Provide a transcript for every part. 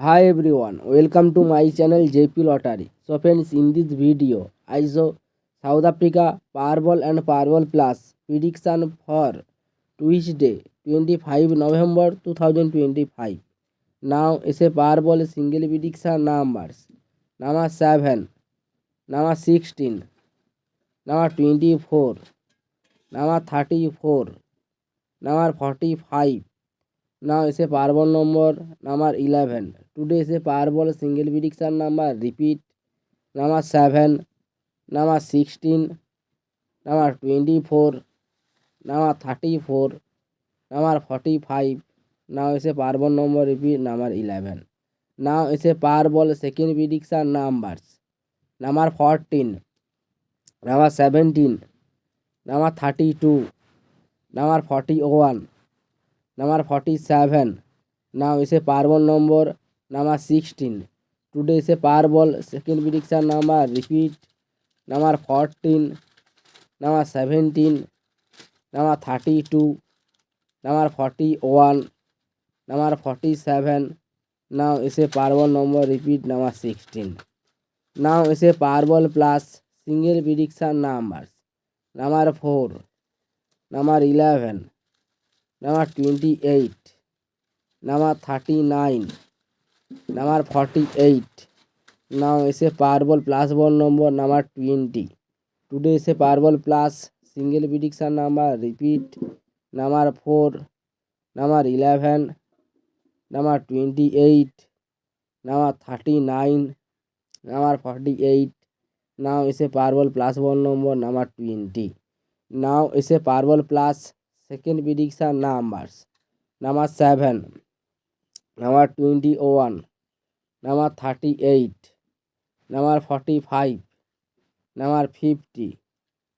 Hi everyone, welcome to my channel JP Lottery. So friends, in this video, I show South Africa Powerball and Powerball Plus prediction for Tuesday, 25 November 2025. Now is a Powerball single prediction numbers. Number 7, number 16, number 24, number 34, number 45. Now is a Powerball number 11. Today is a Powerball single prediction number. Repeat. Number 7, number 16, number 24, number 34, number 45. Now is a Powerball number. Repeat. Number 11. Now is a Powerball second prediction numbers. Number 14, number 17, number 32, number 41, number 47. Now is a Powerball number 16. Today is a Powerball second prediction number. Repeat. Number 14, number 17, number 32, number 41, number 47. Now is a Powerball number. Repeat. Number 16. Now is a Powerball plus single prediction numbers. Number 4, number 11, number 28, number 39, number 48. Now is a Powerball plus ball number 20. Today is a Powerball plus single prediction number. Repeat. Number 4, number 11, number 28, number 39, number 48. Now is a Powerball plus ball number 20. Now is a Powerball plus second prediction numbers. Number 7, number 21, number 38, number 45, number 50.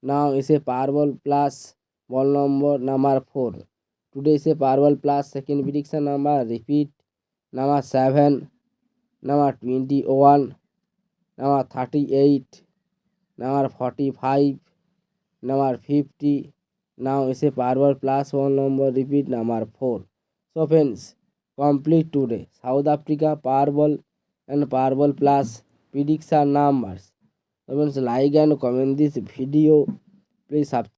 Now is a Powerball plus ball number 4. Today is a Powerball plus second prediction number. Repeat. Number 7, number 21, number 38, number 45, number 50. Now is a Powerball plus one number. Repeat. Number 4. So friends, complete today South Africa Powerball and Powerball plus prediction numbers. So friends, like and comment this video. Please subscribe.